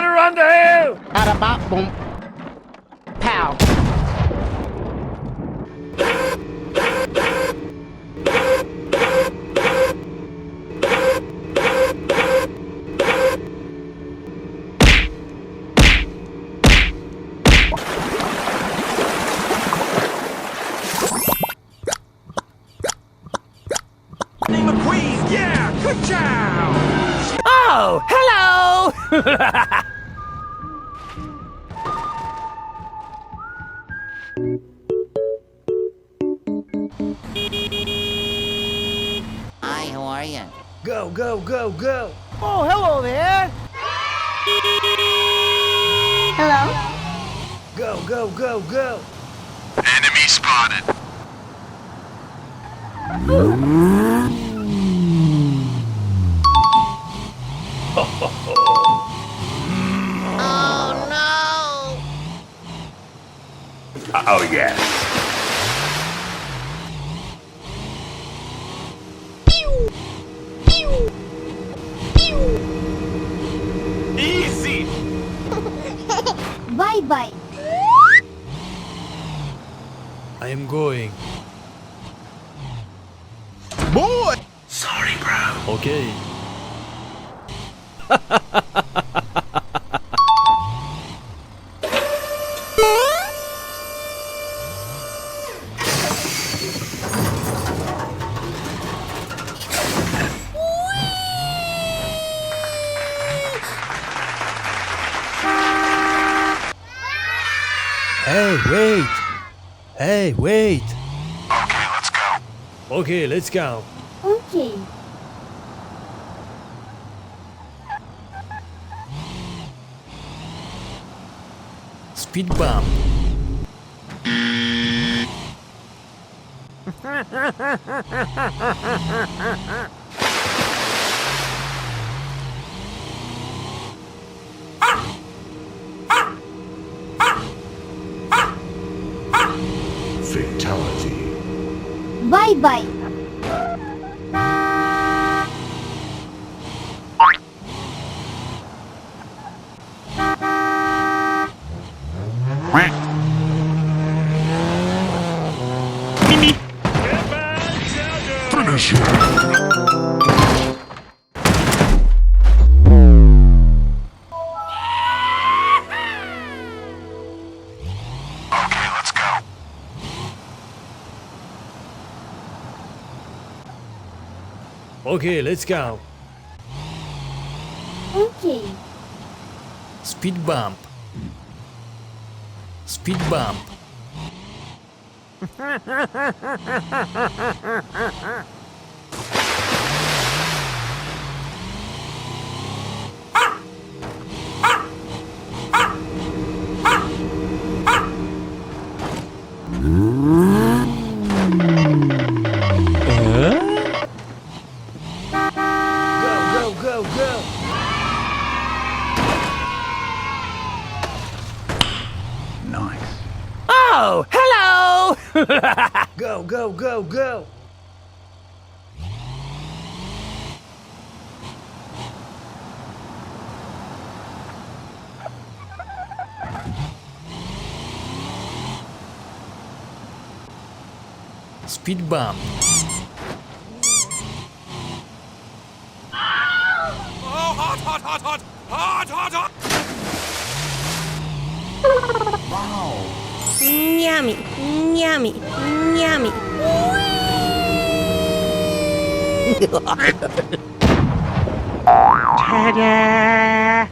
Fire on the hill! Bada bop boom. Pow. McQueen, yeah, good job! Oh, hello! Hi, how are you? Go, go, go, go! Oh, hello there! Hello? Go, go, go, go! Enemy spotted. Oh no! Oh yeah. Easy. Bye bye. I am going. Boy. Sorry, bro. Okay. Hey, wait! Hey, wait! Okay, let's go. Okay, let's go. Okay. Speed bump. Fatality. Bye bye. Finish him. Okay, let's go. Okay, let's go. Okay. Speed bump. Speed bump. Go, go, go, go! Nice. Oh, hello! Go, go, go, go! Speed bump. Oh, hot, hot, hot, hot, hot, hot, hot. Yummy, yummy, yummy. Ta-da!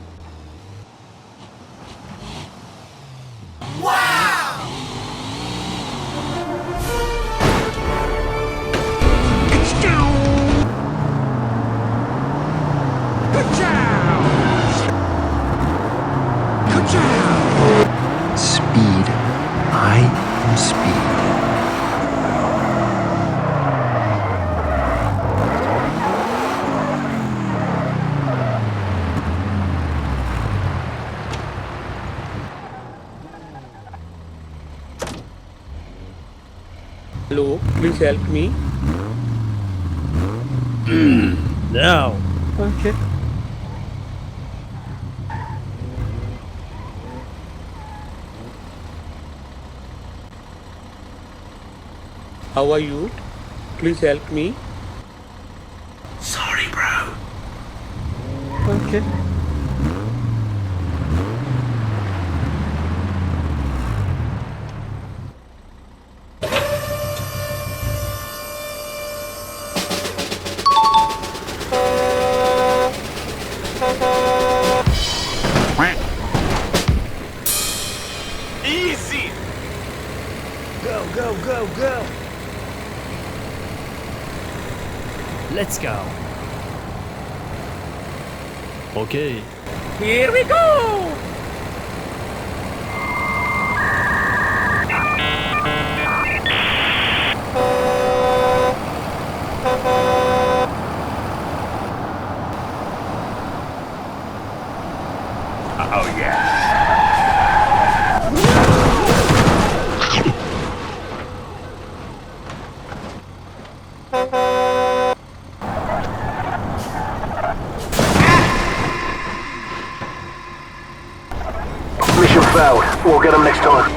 Good job! Good job! Speed. I am speed. Hello, please help me. Now! Okay. How are you? Please help me. Sorry, bro. Okay. Easy! Go, go, go, go. Let's go. Okay. Here we go! Oh yeah! Mission failed. We'll get them next time.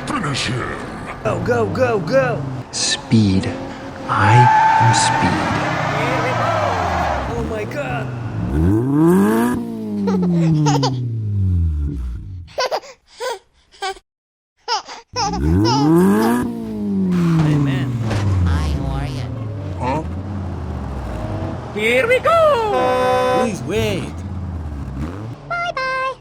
Finish him! Go, go, go, go. Speed. I am speed. Oh my god. Hey man. Hi, how are you? Huh? Here we go!